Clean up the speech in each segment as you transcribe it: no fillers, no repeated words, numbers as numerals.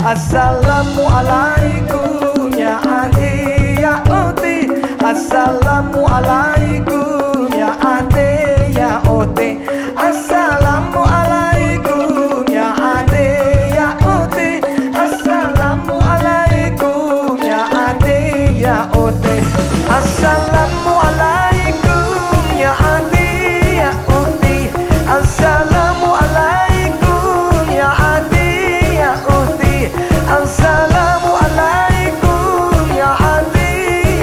Assalamualaikum ya ade ya ote. Assalamualaikum ya ade ya ote. Assalamualaikum ya ade ya ote. Assalamualaikum ya ade ya ote. Assalamualaikum ya ade ya ote. Assalamualaikum ya ade ya ote. Assalamualaikum ya ade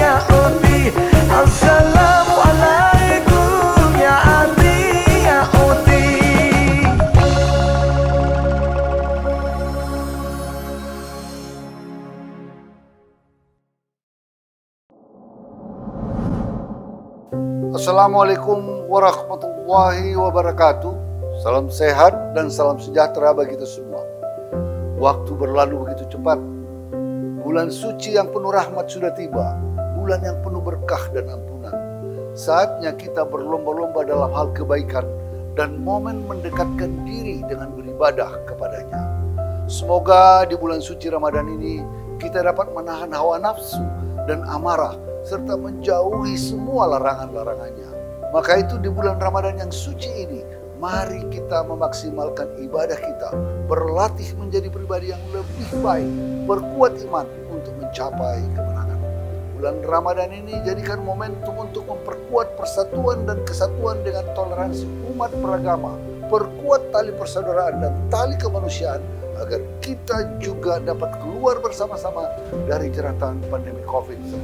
ya ote. Assalamualaikum ya ade ya ote. Assalamualaikum warahmatullahi wabarakatuh. Salam sehat dan salam sejahtera bagi kita semua. Waktu berlalu begitu cepat. Bulan suci yang penuh rahmat sudah tiba. Bulan yang penuh berkah dan ampunan. Saatnya kita berlomba-lomba dalam hal kebaikan dan momen mendekatkan diri dengan beribadah kepadanya. Semoga di bulan suci Ramadan ini kita dapat menahan hawa nafsu dan amarah serta menjauhi semua larangan-larangannya. Maka itu di bulan Ramadan yang suci ini, mari kita memaksimalkan ibadah kita, berlatih menjadi pribadi yang lebih baik, berkuat iman untuk mencapai kemenangan. Bulan Ramadan ini jadikan momentum untuk memperkuat persatuan dan kesatuan dengan toleransi umat beragama, perkuat tali persaudaraan dan tali kemanusiaan agar kita juga dapat keluar bersama-sama dari jeratan pandemi COVID-19.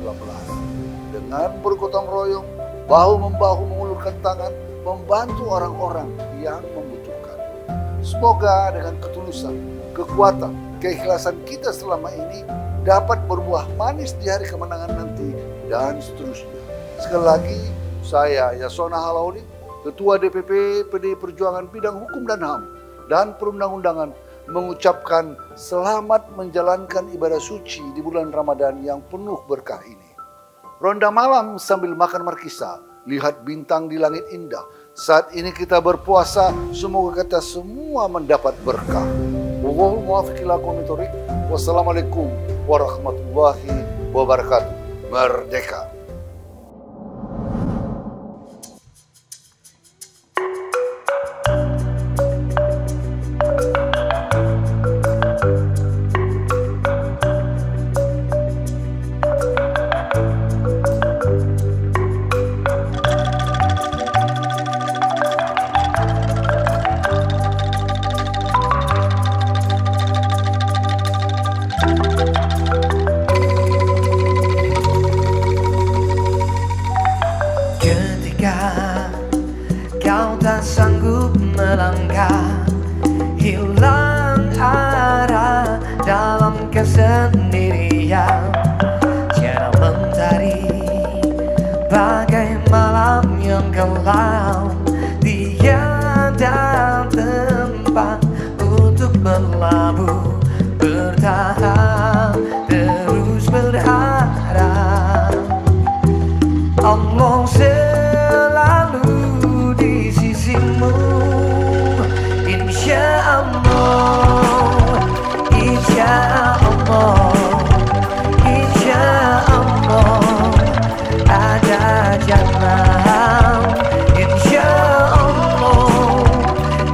Dengan bergotong royong, bahu-membahu mengulurkan tangan, membantu orang-orang yang membutuhkan. Semoga dengan ketulusan, kekuatan, keikhlasan kita selama ini dapat berbuah manis di hari kemenangan nanti dan seterusnya. Sekali lagi, saya Yasona Halaudin, Ketua DPP PDI Perjuangan Bidang Hukum dan HAM dan Perundang-undangan, mengucapkan selamat menjalankan ibadah suci di bulan Ramadan yang penuh berkah ini. Ronda malam sambil makan markisa, lihat bintang di langit indah. Saat ini kita berpuasa, semoga kita semua mendapat berkah. Wallahul muwaffiq ila aqwamit thoriq. Wassalamualaikum warahmatullahi wabarakatuh. Merdeka! Kau tak sanggup melangkah, hilang arah dalam kesendirian. Tiada mentari bagai malam yang gelap. Tiada tempat untuk berlabuh, bertahan, terus berharap. Allah selalu di sisimu, insya Allah, insya Allah, insya Allah, ada jalan, insya Allah,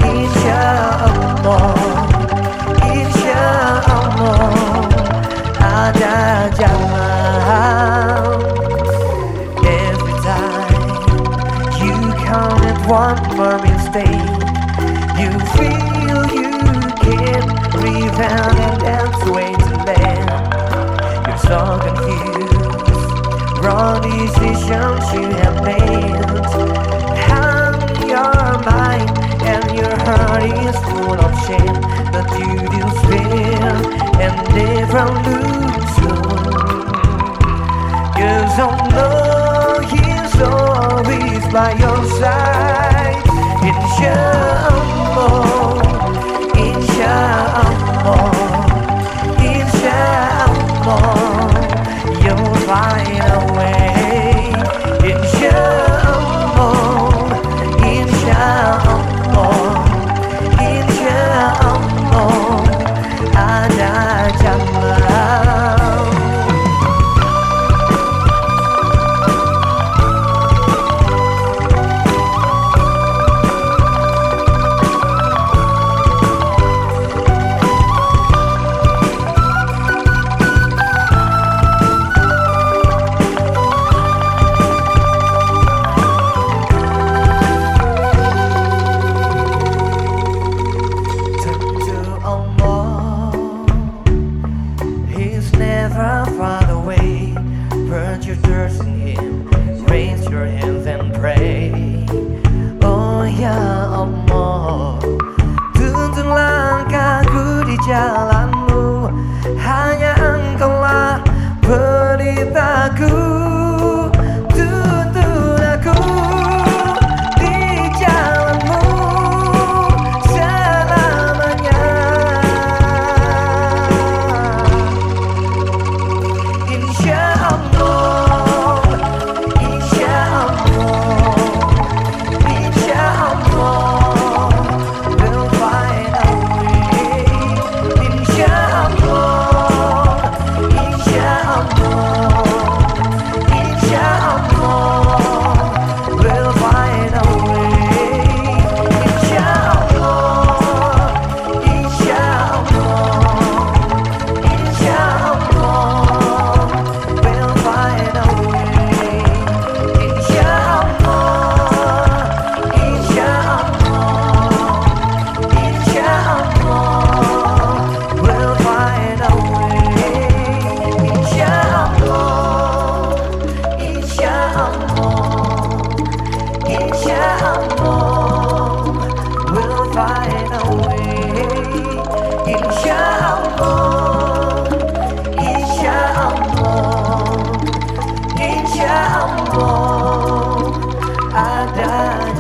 insya Allah, insya Allah, ada jalan. One more mistake, you feel you can't rebound, and that's the way to land. You're so confused, wrong decisions you have made. Hang your mind and your heart is full of shame, but you despair and never lose hope. 'Cause I know He's always by your side. Insyaallah, insyaallah, insyaallah, you'll find a way. Insyaallah, insyaallah, insyaallah, ada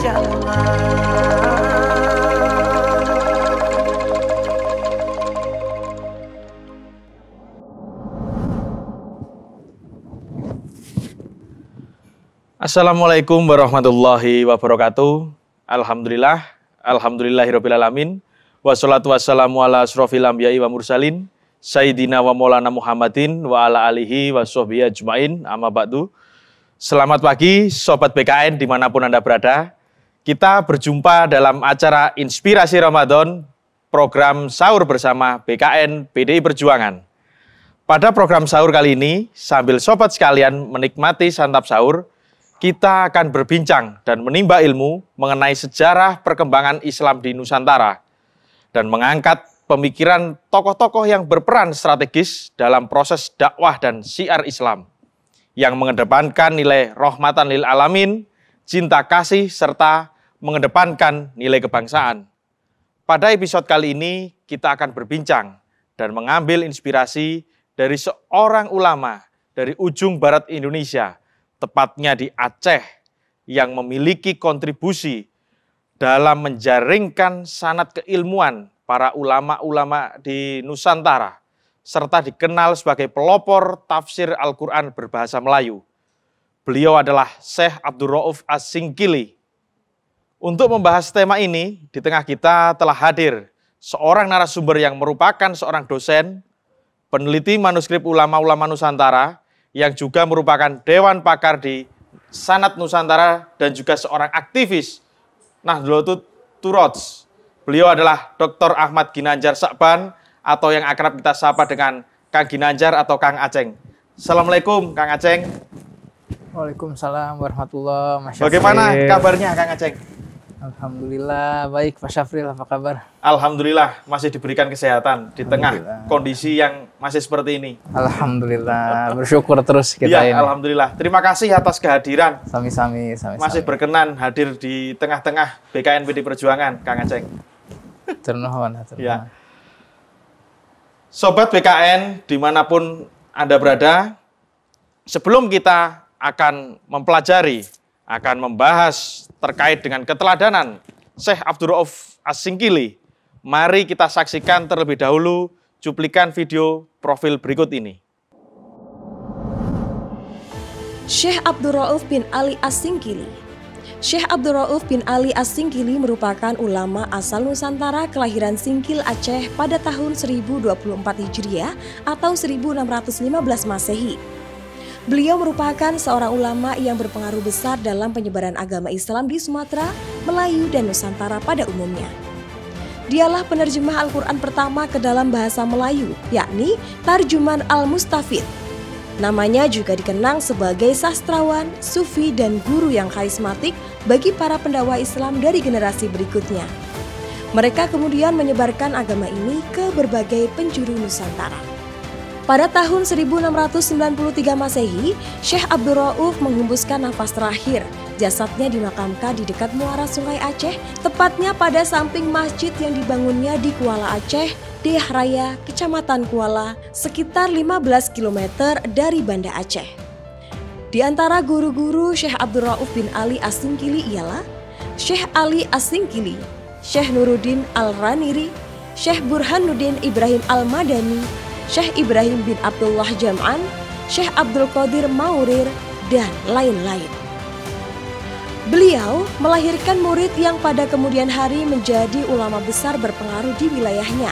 Assalamualaikum warahmatullahi wabarakatuh. Alhamdulillahirrabbilalamin. Wassalatu wassalamu ala asrofil anbiya'i wa mursalin Sayyidina wa maulana Muhammadin wa ala alihi wa sahbihi ajmain, amma ba'du. Selamat pagi Sobat BKN dimanapun Anda berada. Kita berjumpa dalam acara Inspirasi Ramadan, program sahur bersama BKN PDI Perjuangan. Pada program sahur kali ini, sambil sobat sekalian menikmati santap sahur, kita akan berbincang dan menimba ilmu mengenai sejarah perkembangan Islam di Nusantara dan mengangkat pemikiran tokoh-tokoh yang berperan strategis dalam proses dakwah dan syiar Islam yang mengedepankan nilai rahmatan lil alamin, cinta kasih, serta mengedepankan nilai kebangsaan. Pada episode kali ini kita akan berbincang dan mengambil inspirasi dari seorang ulama dari ujung barat Indonesia, tepatnya di Aceh, yang memiliki kontribusi dalam menjaringkan sanad keilmuan para ulama-ulama di Nusantara, serta dikenal sebagai pelopor tafsir Al-Quran berbahasa Melayu. Beliau adalah Syekh Abdul Rauf As-Singkili. Untuk membahas tema ini, di tengah kita telah hadir seorang narasumber yang merupakan seorang dosen, peneliti manuskrip ulama-ulama Nusantara, yang juga merupakan Dewan Pakar di Sanad Nusantara dan juga seorang aktivis Nahdlatul Turots. Beliau adalah Dr. Ahmad Ginanjar Sakban, atau yang akrab kita sapa dengan Kang Ginanjar atau Kang Aceng. Assalamualaikum Kang Aceng. Waalaikumsalam warahmatullahi wabarakatuh. Bagaimana kabarnya Kang Aceng? Alhamdulillah baik, Pak Syafril, apa kabar? Alhamdulillah masih diberikan kesehatan di tengah kondisi yang masih seperti ini. Alhamdulillah, bersyukur terus kita ini. Alhamdulillah. Terima kasih atas kehadiran. Sami-sami. Masih berkenan hadir di tengah-tengah BKN PDI Perjuangan, Kang Aceng. Ternuhun. Ya. Sobat BKN dimanapun Anda berada, sebelum kita akan mempelajari, akan membahas terkait dengan keteladanan Syekh Abdul Rauf As-Singkili, mari kita saksikan terlebih dahulu cuplikan video profil berikut ini. Syekh Abdul Rauf bin Ali As-Singkili. Syekh Abdul Rauf bin Ali As-Singkili merupakan ulama asal Nusantara kelahiran Singkil, Aceh pada tahun 1024 Hijriah atau 1615 Masehi. Beliau merupakan seorang ulama yang berpengaruh besar dalam penyebaran agama Islam di Sumatera, Melayu, dan Nusantara pada umumnya. Dialah penerjemah Al-Quran pertama ke dalam bahasa Melayu, yakni Tarjuman Al-Mustafid. Namanya juga dikenang sebagai sastrawan, sufi, dan guru yang karismatik bagi para pendakwah Islam dari generasi berikutnya. Mereka kemudian menyebarkan agama ini ke berbagai penjuru Nusantara. Pada tahun 1693 Masehi, Syekh Abdul Rauf menghembuskan nafas terakhir. Jasadnya dimakamkan di dekat muara Sungai Aceh, tepatnya pada samping masjid yang dibangunnya di Kuala Aceh, Diyah Raya, Kecamatan Kuala, sekitar 15 km dari Banda Aceh. Di antara guru-guru Syekh Abdul Rauf bin Ali As-Singkili ialah Syekh Ali As-Singkili, Syekh Nuruddin Al-Raniri, Syekh Burhanuddin Ibrahim Al-Madani, Syekh Ibrahim bin Abdullah Jam'an, Syekh Abdul Qadir Maurir, dan lain-lain. Beliau melahirkan murid yang pada kemudian hari menjadi ulama besar berpengaruh di wilayahnya,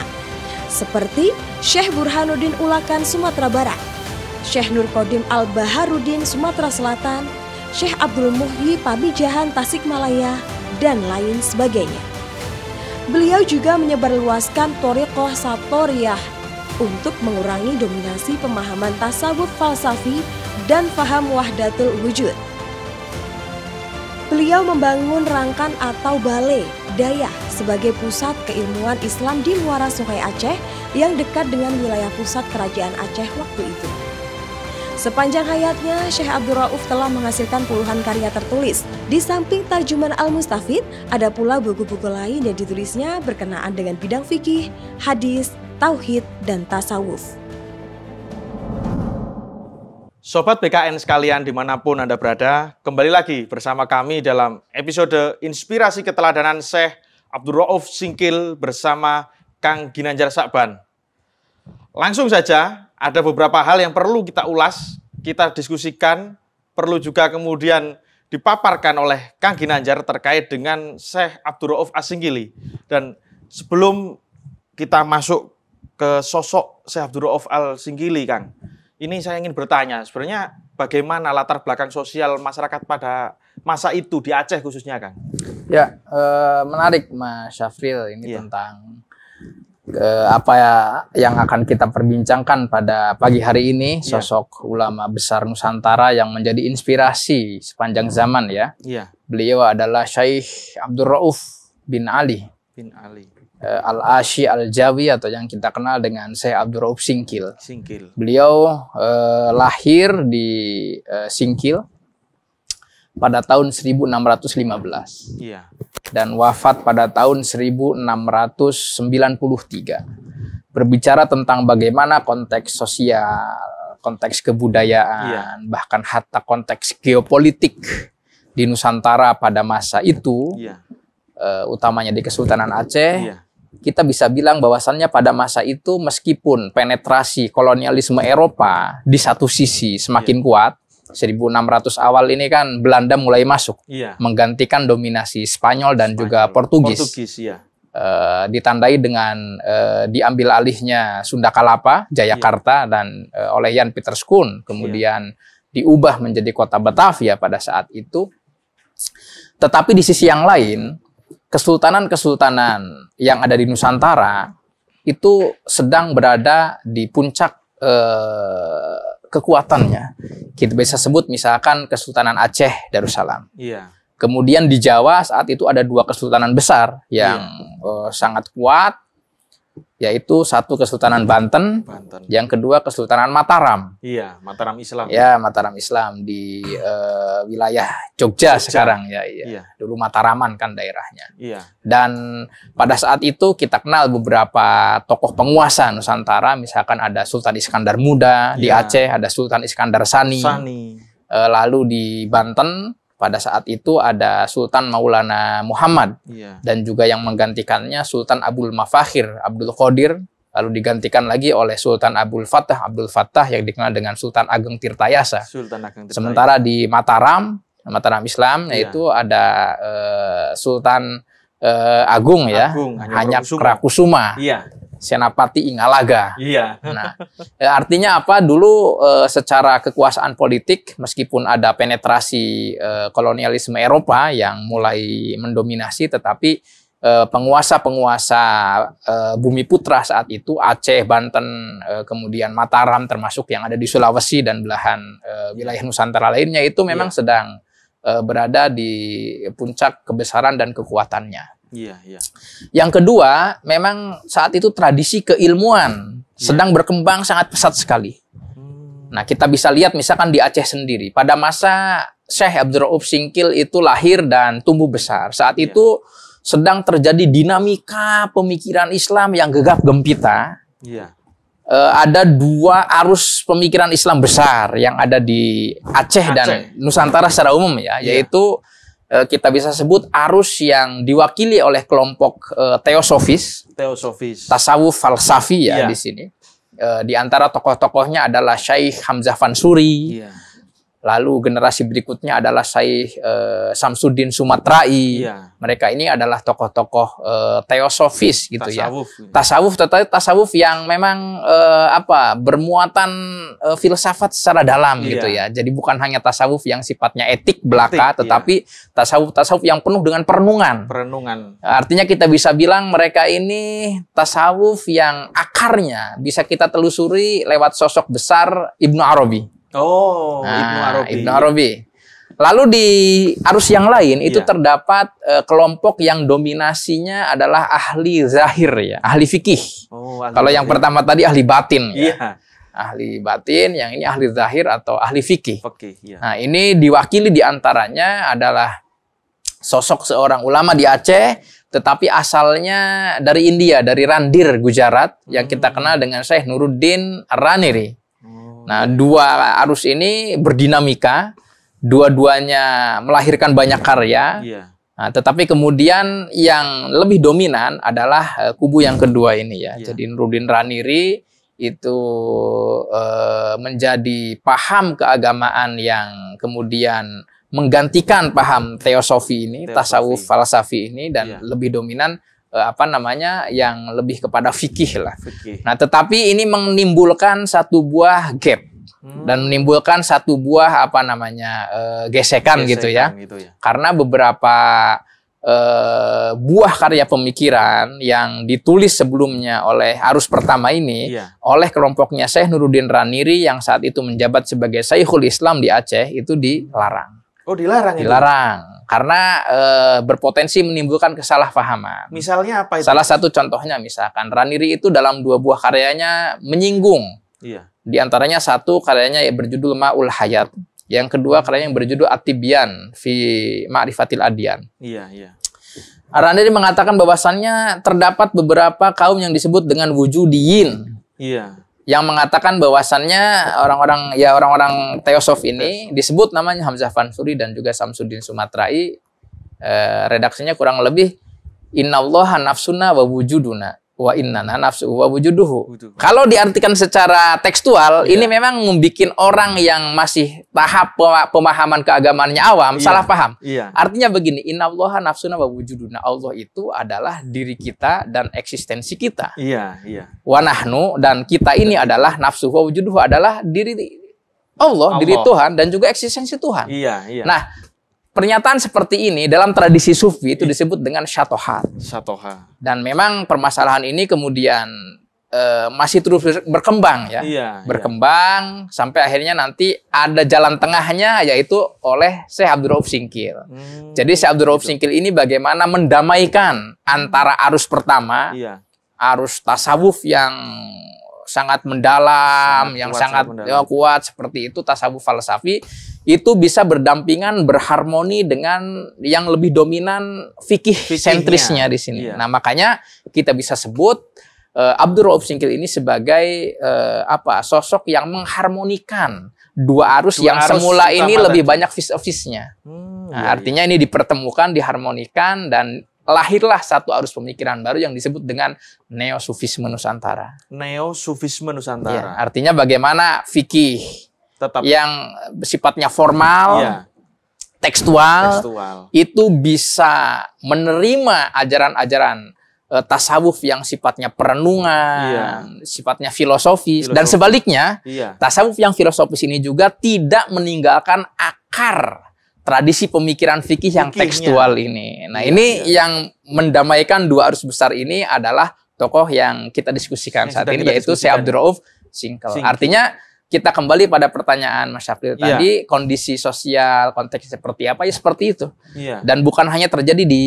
seperti Syekh Burhanuddin Ulakan, Sumatera Barat, Syekh Nur Qadim Al-Baharudin, Sumatera Selatan, Syekh Abdul Muhyi Pabijahan, Tasikmalaya, dan lain sebagainya. Beliau juga menyebarluaskan Thoriqah Satoriyah untuk mengurangi dominasi pemahaman tasawuf falsafi dan faham wahdatul wujud. Beliau membangun Rangkan atau Balai Daya sebagai pusat keilmuan Islam di muara Sungai Aceh yang dekat dengan wilayah pusat kerajaan Aceh waktu itu. Sepanjang hayatnya, Syekh Abdul Rauf telah menghasilkan puluhan karya tertulis. Di samping Tarjuman Al-Mustafid, ada pula buku-buku lain yang ditulisnya berkenaan dengan bidang fikih, hadis, tauhid, dan tasawuf. Sobat BKN sekalian dimanapun Anda berada, kembali lagi bersama kami dalam episode Inspirasi Keteladanan Syekh Abdul Rauf Singkil bersama Kang Ginanjar Sakban. Langsung saja, ada beberapa hal yang perlu kita ulas, kita diskusikan, perlu juga kemudian dipaparkan oleh Kang Ginanjar terkait dengan Syekh Abdul Rauf As-Singkili. Dan sebelum kita masuk ke sosok Syekh Abdul Rauf Al-Singkili, Kang, ini saya ingin bertanya, sebenarnya bagaimana latar belakang sosial masyarakat pada masa itu di Aceh khususnya, Kang? Ya, menarik Mas Syafril ini tentang apa yang akan kita perbincangkan pada pagi hari ini, sosok ulama besar Nusantara yang menjadi inspirasi sepanjang zaman ya. Beliau adalah Syekh Abdul Rauf bin Ali. Al-Ashi Al-Jawi atau yang kita kenal dengan Syekh Abdul Rauf Singkil. Beliau lahir di Singkil pada tahun 1615 dan wafat pada tahun 1693. Berbicara tentang bagaimana konteks sosial, konteks kebudayaan, bahkan hatta konteks geopolitik di Nusantara pada masa itu, utamanya di Kesultanan Aceh, kita bisa bilang bahwasannya pada masa itu meskipun penetrasi kolonialisme Eropa di satu sisi semakin kuat, 1600 awal ini kan Belanda mulai masuk, menggantikan dominasi Spanyol dan juga Portugis. Ditandai dengan diambil alihnya Sunda Kalapa, Jayakarta, dan oleh Jan Pieterszoon, kemudian diubah menjadi kota Batavia pada saat itu. Tetapi di sisi yang lain, kesultanan-kesultanan yang ada di Nusantara itu sedang berada di puncak kekuatannya. Kita bisa sebut misalkan Kesultanan Aceh Darussalam. Kemudian di Jawa saat itu ada dua kesultanan besar yang sangat kuat, yaitu satu Kesultanan Banten, yang kedua Kesultanan Mataram. Mataram Islam. Mataram Islam di wilayah Jogja sekarang Dulu Mataraman kan daerahnya. Dan pada saat itu kita kenal beberapa tokoh penguasa Nusantara, misalkan ada Sultan Iskandar Muda di Aceh, ada Sultan Iskandar Sani. Lalu di Banten pada saat itu ada Sultan Maulana Muhammad, dan juga yang menggantikannya Sultan Abdul Mafakhir Abdul Qadir, lalu digantikan lagi oleh Sultan Abdul Fattah yang dikenal dengan Sultan Ageng Tirtayasa. Sementara di Mataram Islam, yaitu ada Sultan Agung Hanyak Prakusuma, Senapati Ingalaga. Nah, artinya apa? Dulu secara kekuasaan politik, meskipun ada penetrasi kolonialisme Eropa yang mulai mendominasi, tetapi penguasa-penguasa Bumi Putra saat itu, Aceh, Banten, kemudian Mataram, termasuk yang ada di Sulawesi dan belahan wilayah Nusantara lainnya, itu memang sedang berada di puncak kebesaran dan kekuatannya. Yang kedua, memang saat itu tradisi keilmuan sedang berkembang sangat pesat sekali. Nah, kita bisa lihat misalkan di Aceh sendiri, pada masa Syekh Abdul Rauf Singkil itu lahir dan tumbuh besar, saat itu sedang terjadi dinamika pemikiran Islam yang gegap gempita. Ada dua arus pemikiran Islam besar yang ada di Aceh dan Nusantara secara umum yaitu kita bisa sebut arus yang diwakili oleh kelompok teosofis, tasawuf falsafi di sini. Di antara tokoh-tokohnya adalah Syekh Hamzah Fansuri. Lalu generasi berikutnya adalah Syekh Samsuddin Sumatrai. Mereka ini adalah tokoh-tokoh teosofis gitu tasawuf. Tasawuf yang memang bermuatan filsafat secara dalam gitu ya. Jadi bukan hanya tasawuf yang sifatnya etik belaka, tetapi tasawuf yang penuh dengan perenungan. Artinya kita bisa bilang mereka ini tasawuf yang akarnya bisa kita telusuri lewat sosok besar Ibnu Arabi. Ibnu Arabi. Lalu di arus yang lain itu terdapat kelompok yang dominasinya adalah ahli zahir ahli fikih. Kalau yang pertama tadi ahli batin ahli batin, yang ini ahli zahir atau ahli fikih. Nah, ini diwakili diantaranya adalah sosok seorang ulama di Aceh, tetapi asalnya dari India, dari Randir, Gujarat, yang kita kenal dengan Syekh Nuruddin Ar-Raniri. Nah, dua arus ini berdinamika, dua-duanya melahirkan banyak karya. Nah, tetapi kemudian yang lebih dominan adalah kubu yang kedua ini ya. Jadi Nuruddin Raniri itu menjadi paham keagamaan yang kemudian menggantikan paham teosofi ini, tasawuf falsafi ini, dan lebih dominan yang lebih kepada fikih lah. Nah, tetapi ini menimbulkan satu buah gap dan menimbulkan satu buah gesekan gitu ya. Karena beberapa buah karya pemikiran yang ditulis sebelumnya oleh arus pertama ini oleh kelompoknya Syekh Nuruddin Raniri yang saat itu menjabat sebagai Syekhul Islam di Aceh itu dilarang. Oh, dilarang? Dilarang karena berpotensi menimbulkan kesalahpahaman. Misalnya apa itu? Salah satu contohnya misalkan Raniri itu dalam dua buah karyanya menyinggung. Di antaranya satu karyanya yang berjudul Ma'ul Hayat. Yang kedua karyanya yang berjudul At-Tibyan fi Ma'rifatil Adyan. Raniri mengatakan bahwasannya terdapat beberapa kaum yang disebut dengan wujudiyin. Yang mengatakan bahwasannya orang-orang teosof ini disebut namanya Hamzah Fansuri dan juga Samsuddin Sumatrai. Redaksinya kurang lebih innallaha nafsuna wa wujuduna wa innana nafsu wa wujuduhu. Kalau diartikan secara tekstual, ini memang membuat orang yang masih tahap pemahaman keagamaannya awam salah paham. Artinya begini, innallaha nafsuna wa wujuduna. Allah itu adalah diri kita dan eksistensi kita. Wa nahnu, dan kita ini adalah nafsu wa wujuduhu, adalah diri Allah, diri Tuhan dan juga eksistensi Tuhan. Nah, pernyataan seperti ini dalam tradisi sufi itu disebut dengan syatohat. Dan memang permasalahan ini kemudian masih terus berkembang ya. Berkembang sampai akhirnya nanti ada jalan tengahnya, yaitu oleh Syekh Abdul Rauf Singkil. Jadi Syekh Abdul Rauf Singkil ini bagaimana mendamaikan antara arus pertama, arus tasawuf yang sangat mendalam, sangat kuat seperti itu, tasawuf falsafi, itu bisa berdampingan, berharmoni dengan yang lebih dominan fikih sentrisnya di sini. Nah, makanya kita bisa sebut Abdul Rauf Singkil ini sebagai sosok yang mengharmonikan dua arus yang semula ini lebih banyak vis-a-visnya. Artinya ini dipertemukan, diharmonikan, dan lahirlah satu arus pemikiran baru yang disebut dengan Neo-Sufisme Nusantara. Neo-Sufisme Nusantara. Artinya bagaimana fikih yang sifatnya formal, tekstual, itu bisa menerima ajaran-ajaran tasawuf yang sifatnya perenungan, sifatnya filosofis, dan sebaliknya, tasawuf yang filosofis ini juga tidak meninggalkan akar tradisi pemikiran fikih yang tekstual ini. Nah, ini yang mendamaikan dua arus besar ini adalah tokoh yang kita diskusikan saat ini, yaitu Syekh Abdul Rauf Singkil. Artinya kita kembali pada pertanyaan Mas Syafril tadi, kondisi sosial, konteks seperti apa, ya seperti itu. Dan bukan hanya terjadi di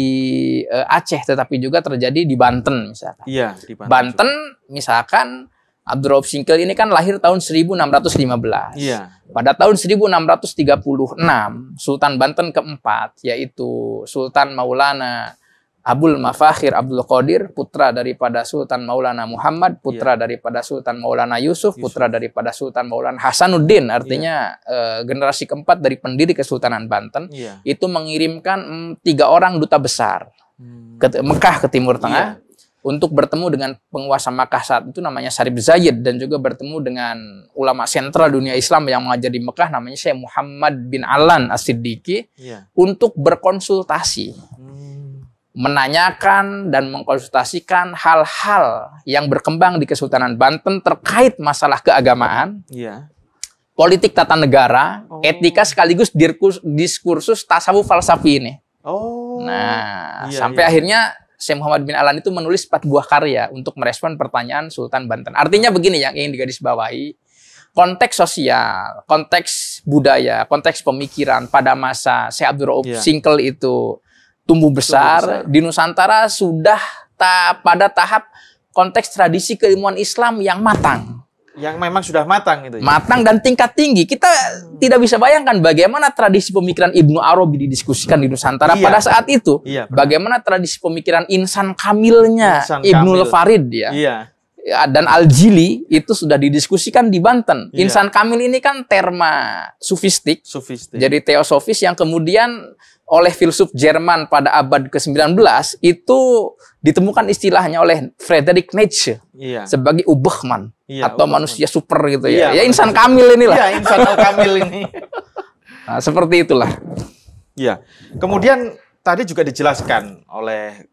Aceh, tetapi juga terjadi di Banten misalkan. Di Banten misalkan, Abdul Rauf Singkil ini kan lahir tahun 1615. Pada tahun 1636, Sultan Banten keempat, yaitu Sultan Maulana Abul Mafakhir Abdul Qadir, putra daripada Sultan Maulana Muhammad, putra daripada Sultan Maulana Yusuf, putra daripada Sultan Maulana Hasanuddin, artinya generasi keempat dari pendiri Kesultanan Banten, itu mengirimkan 3 orang duta besar ke Mekah, ke Timur Tengah, untuk bertemu dengan penguasa Makkah saat itu namanya Syarif Zayed, dan juga bertemu dengan ulama sentral dunia Islam yang mengajar di Mekah namanya Syekh Muhammad bin Alan As-Siddiqi, untuk berkonsultasi, menanyakan dan mengkonsultasikan hal-hal yang berkembang di Kesultanan Banten terkait masalah keagamaan, politik tata negara, etika, sekaligus diskursus tasawuf falsafi ini. Sampai akhirnya Syekh Muhammad bin Alan itu menulis 4 buah karya untuk merespon pertanyaan Sultan Banten. Artinya begini yang ingin digarisbawahi, konteks sosial, konteks budaya, konteks pemikiran pada masa Syekh Abdul Rauf Singkil itu tumbuh besar di Nusantara sudah pada tahap konteks tradisi keilmuan Islam yang matang. Yang memang sudah matang itu. Matang dan tingkat tinggi. Kita tidak bisa bayangkan bagaimana tradisi pemikiran Ibnu Arabi didiskusikan di Nusantara pada saat itu. Bagaimana tradisi pemikiran insan kamilnya Ibnul Farid dan Al-Jili itu sudah didiskusikan di Banten. Insan kamil ini kan terma sufistik. Jadi teosofis yang kemudian oleh filsuf Jerman pada abad ke-19 itu ditemukan istilahnya oleh Friedrich Nietzsche sebagai Ubermann atau manusia super gitu ya. Ya insan kamil inilah. Iya, insan kamil ini. Nah, seperti itulah. Iya. Kemudian tadi juga dijelaskan oleh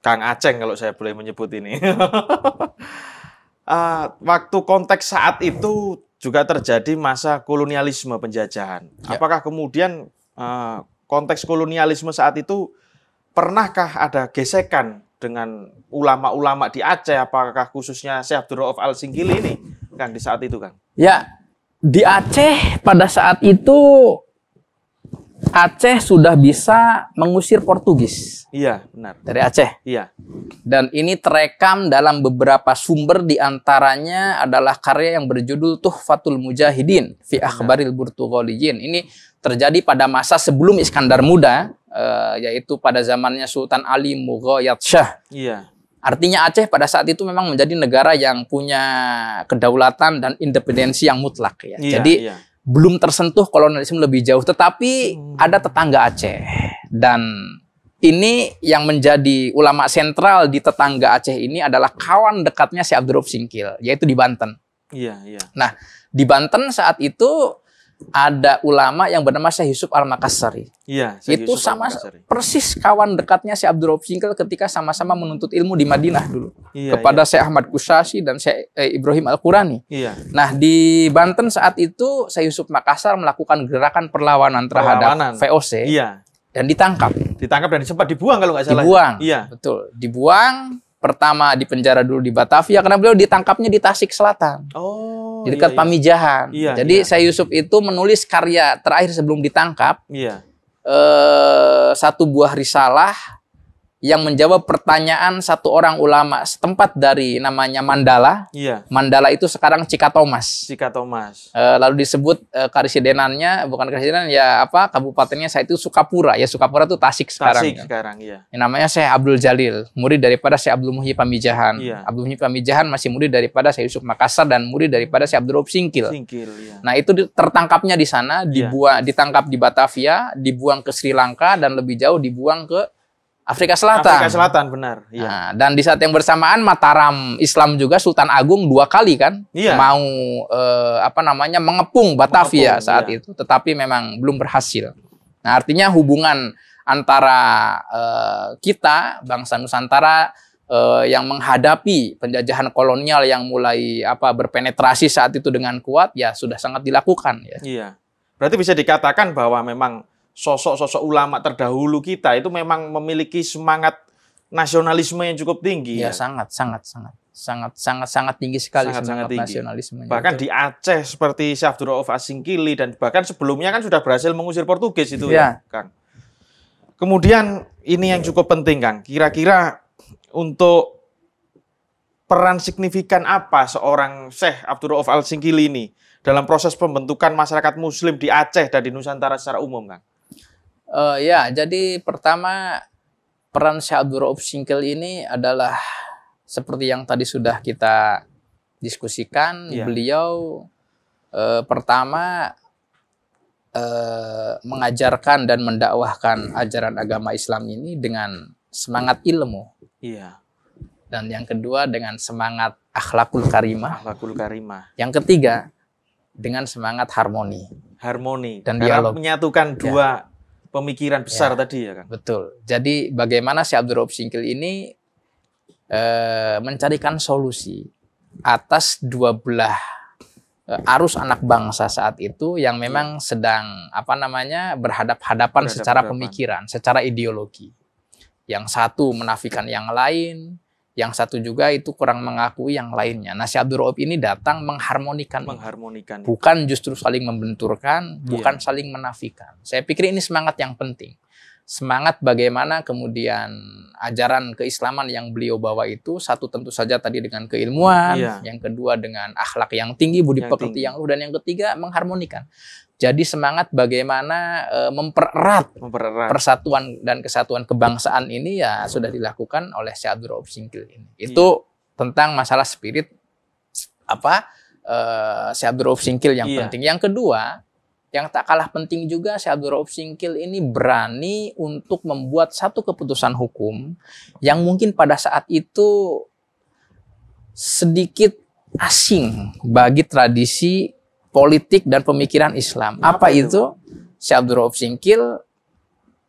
Kang Aceng kalau saya boleh menyebut ini. Waktu konteks saat itu juga terjadi masa kolonialisme penjajahan. Apakah kemudian konteks kolonialisme saat itu pernahkah ada gesekan dengan ulama-ulama di Aceh? Apakah khususnya Syekh Abdul Rauf Al-Singkili ini kan di saat itu, Kang? Ya, di Aceh pada saat itu Aceh sudah bisa mengusir Portugis. Iya, benar. Dari Aceh. Iya. Dan ini terekam dalam beberapa sumber, diantaranya adalah karya yang berjudul Tuhfatul Mujahidin fi Akhbaril Burtughaliyin. Ini terjadi pada masa sebelum Iskandar Muda, yaitu pada zamannya Sultan Ali Mughayat Shah. Iya. Artinya Aceh pada saat itu memang menjadi negara yang punya kedaulatan dan independensi yang mutlak. Ya. Jadi belum tersentuh kolonialisme lebih jauh, tetapi ada tetangga Aceh. Dan ini yang menjadi ulama sentral di tetangga Aceh ini adalah kawan dekatnya Syekh Abdul Rauf Singkil, yaitu di Banten. Iya. Nah, di Banten saat itu ada ulama yang bernama Syekh Yusuf Al-Makassari. Iya, itu sama persis kawan dekatnya Syekh Abdul Rauf Singkil ketika sama-sama menuntut ilmu di Madinah dulu. Kepada Syekh Ahmad Kusasi dan Syekh Ibrahim Al-Qurani. Nah, di Banten saat itu Syekh Yusuf Makassar melakukan gerakan perlawanan terhadap VOC. Dan ditangkap. Dan sempat dibuang kalau nggak salah. Dibuang. Betul. Dibuang. Pertama di penjara dulu di Batavia karena beliau ditangkapnya di Tasik Selatan. Di dekat Pamijahan. Jadi Syekh Yusuf itu menulis karya terakhir sebelum ditangkap. Satu buah risalah yang menjawab pertanyaan satu orang ulama setempat dari namanya Mandala. Mandala itu sekarang Cikatomas. Lalu disebut karesidenannya, bukan karesidenan ya apa, kabupatennya saat itu Sukapura. Ya Sukapura itu Tasik sekarang. Yang namanya Syekh Abdul Jalil, murid daripada Syekh Abdul Muhyi Pamijahan. Abdul Muhyi Pamijahan masih murid daripada Syekh Yusuf Makassar dan murid daripada Syekh Abdul Rauf Singkil. Nah, itu tertangkapnya di sana, ditangkap di Batavia, dibuang ke Sri Lanka dan lebih jauh dibuang ke Afrika Selatan, benar. Nah, dan di saat yang bersamaan Mataram Islam juga Sultan Agung 2 kali kan mau mengepung Batavia saat itu, tetapi memang belum berhasil. Nah, artinya hubungan antara kita bangsa Nusantara yang menghadapi penjajahan kolonial yang mulai berpenetrasi saat itu dengan kuat ya sudah sangat dilakukan ya. Berarti bisa dikatakan bahwa memang sosok-sosok ulama terdahulu kita itu memang memiliki semangat nasionalisme yang cukup tinggi. Sangat tinggi sekali semangat nasionalisme. Bahkan di Aceh seperti Syekh Abdul Rauf Al-Singkili dan bahkan sebelumnya kan sudah berhasil mengusir Portugis itu ya, Kang. Kemudian ini yang cukup penting, Kang. Kira-kira untuk peran signifikan apa seorang Syekh Abdul Rauf Al-Singkili ini dalam proses pembentukan masyarakat Muslim di Aceh dan di Nusantara secara umum, Kang? Jadi pertama peran Syekh Abdul Rauf Singkil ini adalah seperti yang tadi sudah kita diskusikan. Beliau pertama mengajarkan dan mendakwahkan ajaran agama Islam ini dengan semangat ilmu. Dan yang kedua dengan semangat akhlakul karimah. Yang ketiga dengan semangat harmoni dan dialog, menyatukan dua pemikiran besar tadi ya, Kang. Betul. Jadi bagaimana Syekh Abdul Rauf Singkil ini mencarikan solusi atas dua belah arus anak bangsa saat itu yang memang sedang berhadap-hadapan secara pemikiran, secara ideologi. Yang satu menafikan yang lain, yang satu juga itu kurang mengakui yang lainnya. Nah, Syekh Abdul Rauf ini datang mengharmonikan. Bukan justru saling membenturkan, bukan saling menafikan. Saya pikir ini semangat yang penting. Semangat bagaimana kemudian ajaran keislaman yang beliau bawa itu, satu tentu saja tadi dengan keilmuan, yang kedua dengan akhlak yang tinggi, budi pekerti yang luhur, dan yang ketiga mengharmonikan. Jadi semangat bagaimana mempererat persatuan dan kesatuan kebangsaan ini ya sudah dilakukan oleh Syekh Abdul Rauf Singkil ini. Itu tentang masalah spirit Syekh Abdul Rauf Singkil yang penting. Yang kedua, yang tak kalah penting juga, Syekh Abdul Rauf Singkil ini berani untuk membuat satu keputusan hukum yang mungkin pada saat itu sedikit asing bagi tradisi politik dan pemikiran Islam. Apa itu? Syekh Abdul Rauf Singkil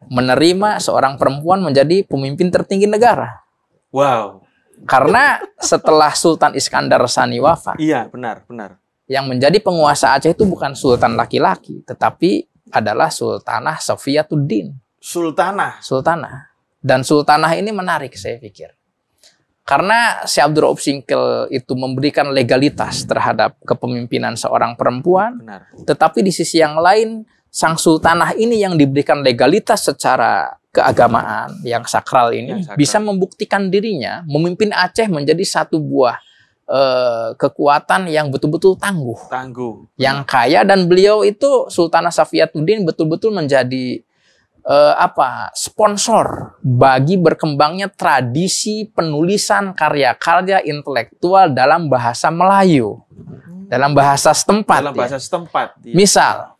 menerima seorang perempuan menjadi pemimpin tertinggi negara. Wow. Karena setelah Sultan Iskandar Sani wafat. Iya, benar. Yang menjadi penguasa Aceh itu bukan sultan laki-laki, tetapi adalah Sultanah Safiyatuddin. Sultanah. Dan sultanah ini menarik saya pikir. Karena Syekh Abdul Rauf Singkil itu memberikan legalitas terhadap kepemimpinan seorang perempuan. Benar. Tetapi di sisi yang lain, sang sultanah ini yang diberikan legalitas secara keagamaan yang sakral ini bisa membuktikan dirinya memimpin Aceh menjadi satu buah kekuatan yang betul-betul tangguh, yang kaya, dan beliau itu Sultanah Safiyatuddin betul-betul menjadi sponsor bagi berkembangnya tradisi penulisan karya-karya intelektual dalam bahasa Melayu, dalam bahasa setempat. Misal,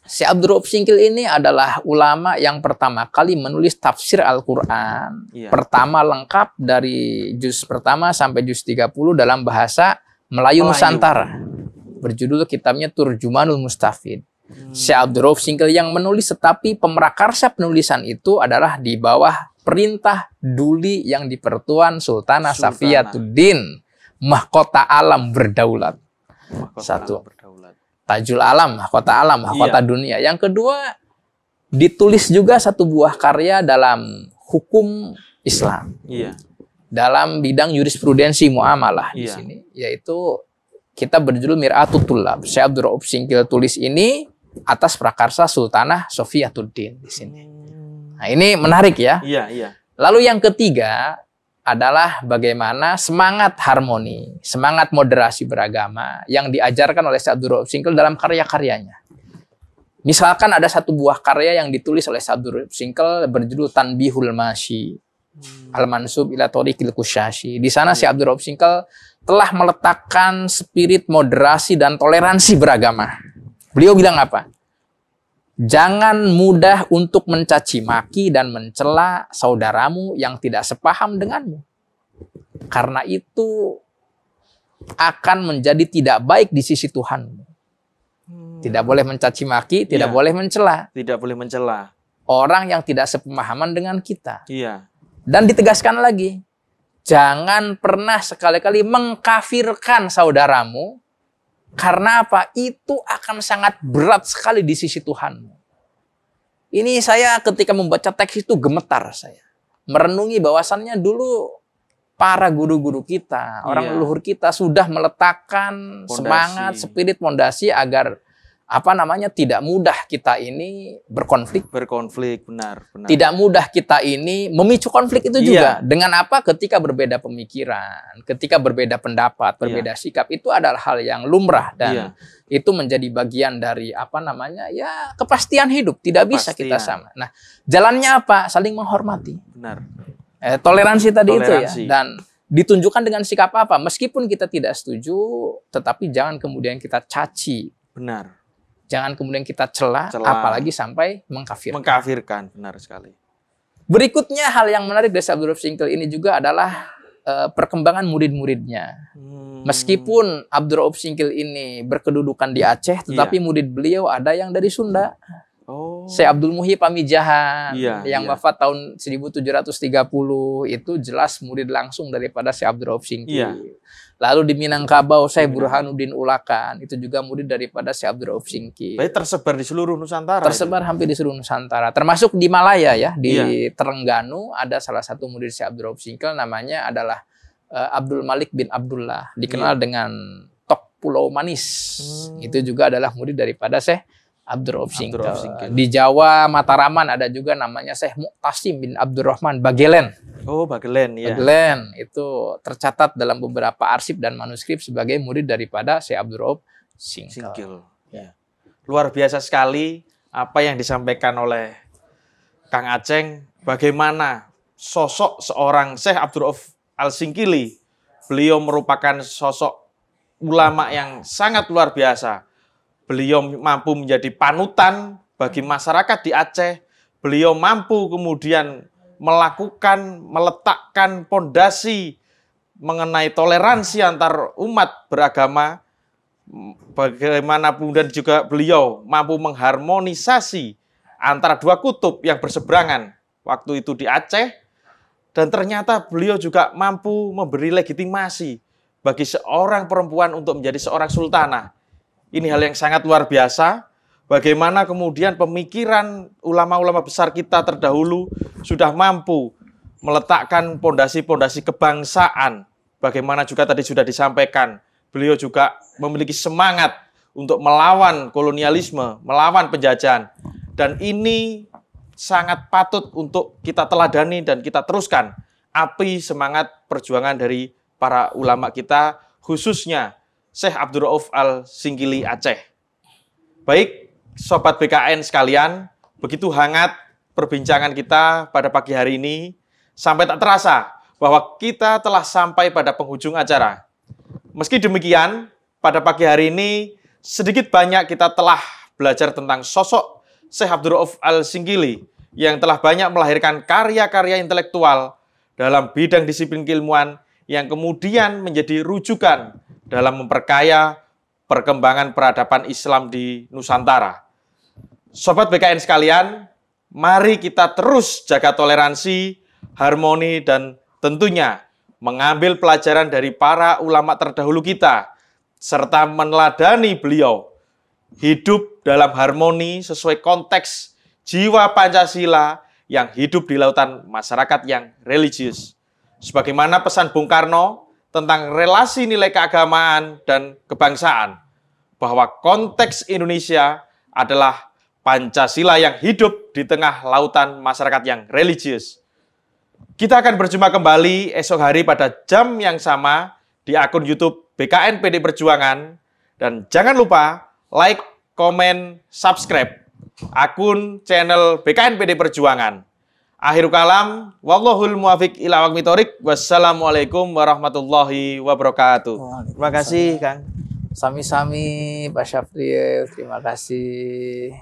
Syekh Abdul Rauf Singkil ini adalah ulama yang pertama kali menulis tafsir Al-Quran. Pertama lengkap dari juz pertama sampai juz 30 dalam bahasa Melayu Nusantara. Berjudul kitabnya Turjumanul Mustafid. Syekh Abdul Rauf Singkil yang menulis, tetapi pemrakarsa penulisan itu adalah di bawah perintah duli yang dipertuan Sultanah Safiyatuddin, mahkota alam berdaulat. Satu. Tajul alam, mahkota dunia. Yang kedua, ditulis juga satu buah karya dalam hukum Islam. Dalam bidang jurisprudensi muamalah di sini, yaitu kitab berjudul Mir'atut Tullab. Syekh Abdul Rauf Singkil tulis ini atas prakarsa Sultanah Safiyatuddin di sini. Nah, ini menarik ya. Lalu yang ketiga adalah bagaimana semangat harmoni, semangat moderasi beragama yang diajarkan oleh Syekh Abdul Rauf Singkil dalam karya-karyanya. Misalkan ada satu buah karya yang ditulis oleh Syekh Abdul Rauf Singkil berjudul Tanbihul Masyi Al-Mansub ila Thoriqil Kusyashi. Di sana Syekh Abdul Rauf Singkil telah meletakkan spirit moderasi dan toleransi beragama. Beliau bilang apa? Jangan mudah untuk mencaci maki dan mencela saudaramu yang tidak sepaham denganmu. Karena itu akan menjadi tidak baik di sisi Tuhanmu. Tidak boleh mencaci maki, tidak boleh mencela. Tidak boleh mencela orang yang tidak sepemahaman dengan kita. Dan ditegaskan lagi, jangan pernah sekali-kali mengkafirkan saudaramu. Karena apa? Itu akan sangat berat sekali di sisi Tuhanmu. Ini saya ketika membaca teks itu gemetar saya. Merenungi bahwasannya dulu para guru-guru kita, orang leluhur kita sudah meletakkan semangat, spirit, fondasi agar tidak mudah kita ini berkonflik. Benar. Tidak mudah kita ini memicu konflik itu juga. Dengan apa? Ketika berbeda pemikiran, ketika berbeda pendapat, berbeda sikap, itu adalah hal yang lumrah dan itu menjadi bagian dari kepastian hidup. Tidak bisa kita sama. Nah, jalannya apa? Saling menghormati. Benar. Toleransi tadi itu ya. Dan ditunjukkan dengan sikap apa? Meskipun kita tidak setuju, tetapi jangan kemudian kita caci. Benar. Jangan kemudian kita cela, apalagi sampai mengkafirkan. Benar sekali. Berikutnya hal yang menarik dari Syekh Abdul Rauf Singkil ini juga adalah perkembangan murid-muridnya. Meskipun Abdul Rauf Singkil ini berkedudukan di Aceh, tetapi murid beliau ada yang dari Sunda. Syekh Abdul Muhyi Pamijahan yang wafat tahun 1730 itu jelas murid langsung daripada Syekh Abdul Rauf Singkil. Lalu di Minangkabau Syekh Burhanuddin Ulakan itu juga murid daripada Syekh Abdul Rauf Singkil. Baik, tersebar di seluruh Nusantara. Tersebar hampir di seluruh Nusantara, termasuk di Malaya ya, di Terengganu ada salah satu murid Syekh Abdul Rauf Singkil namanya adalah Abdul Malik bin Abdullah, dikenal dengan Tok Pulau Manis. Itu juga adalah murid daripada Syekh Abdul Rauf Singkil. Di Jawa Mataraman ada juga namanya Syekh Muqtasim bin Abdurrahman Bagelen. Bagelen ya. Bagelen itu tercatat dalam beberapa arsip dan manuskrip sebagai murid daripada Syekh Abdul Rauf Singkil. Luar biasa sekali apa yang disampaikan oleh Kang Aceng, bagaimana sosok seorang Syekh Abdul Rauf Al-Singkili beliau merupakan sosok ulama yang sangat luar biasa. Beliau mampu menjadi panutan bagi masyarakat di Aceh. Beliau mampu kemudian meletakkan pondasi mengenai toleransi antar umat beragama. Bagaimana kemudian juga beliau mampu mengharmonisasi antara dua kutub yang berseberangan waktu itu di Aceh. Dan ternyata beliau juga mampu memberi legitimasi bagi seorang perempuan untuk menjadi seorang sultanah. Ini hal yang sangat luar biasa. Bagaimana kemudian pemikiran ulama-ulama besar kita terdahulu sudah mampu meletakkan pondasi-pondasi kebangsaan. Bagaimana juga tadi sudah disampaikan, beliau juga memiliki semangat untuk melawan kolonialisme, melawan penjajahan. Dan ini sangat patut untuk kita teladani dan kita teruskan api semangat perjuangan dari para ulama kita, khususnya Syekh Abdul Rauf Al-Singkili Aceh. Baik, Sobat BKN sekalian, begitu hangat perbincangan kita pada pagi hari ini, sampai tak terasa bahwa kita telah sampai pada penghujung acara. Meski demikian, pada pagi hari ini, sedikit banyak kita telah belajar tentang sosok Syekh Abdul Rauf Al-Singkili yang telah banyak melahirkan karya-karya intelektual dalam bidang disiplin keilmuan yang kemudian menjadi rujukan dalam memperkaya perkembangan peradaban Islam di Nusantara. Sobat BKN sekalian, mari kita terus jaga toleransi, harmoni, dan tentunya mengambil pelajaran dari para ulama terdahulu kita, serta meneladani beliau hidup dalam harmoni sesuai konteks jiwa Pancasila yang hidup di lautan masyarakat yang religius. Sebagaimana pesan Bung Karno tentang relasi nilai keagamaan dan kebangsaan, bahwa konteks Indonesia adalah Pancasila yang hidup di tengah lautan masyarakat yang religius. Kita akan berjumpa kembali esok hari pada jam yang sama di akun YouTube BKN PD Perjuangan. Dan jangan lupa like, komen, subscribe akun channel BKN PD Perjuangan. Akhirul kalam, wallahul muwafiq ila aqwamit thoriq. Wassalamualaikum warahmatullahi wabarakatuh. Terima kasih, Kang. Sami-sami, Pak Syafril. Terima kasih.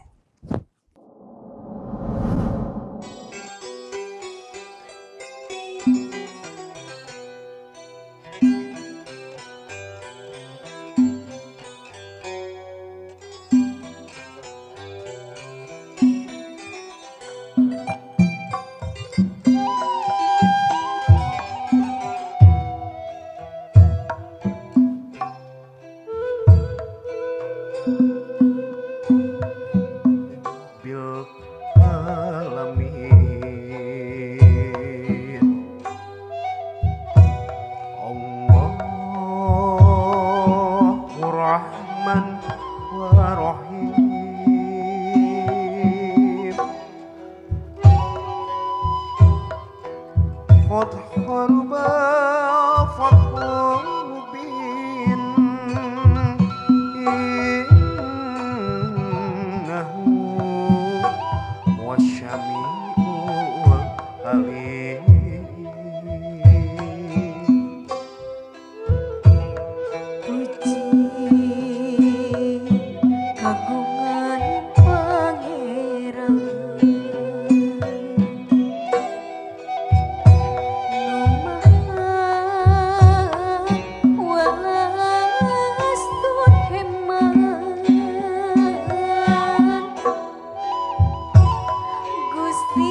Gusti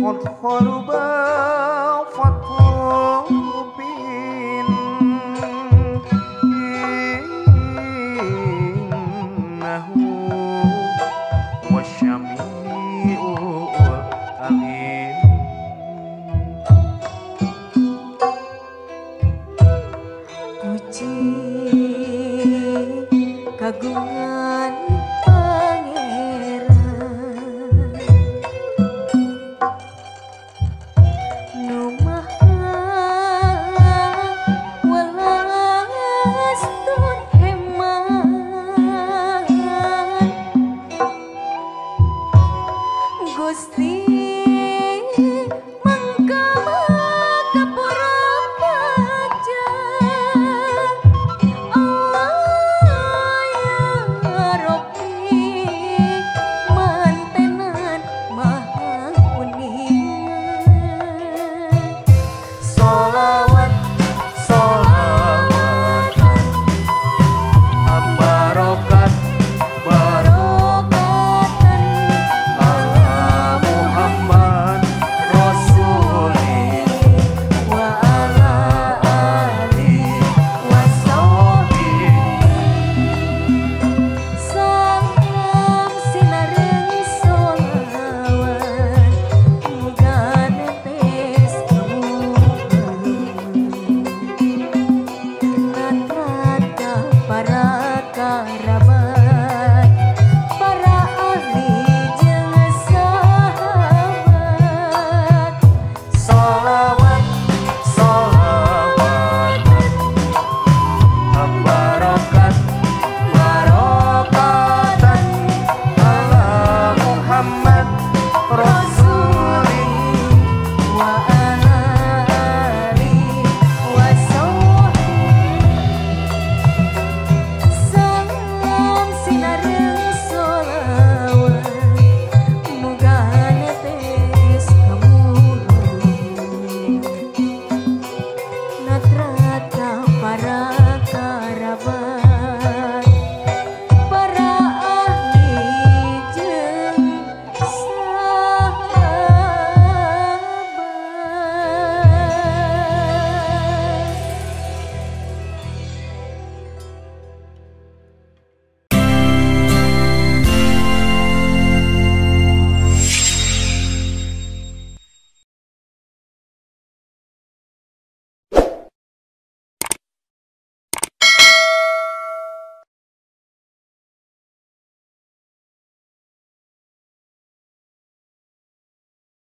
قد خرب فطوب إنه والشميع الأليم Puji kagungan pangeran nu maha welas tur hemat Gusti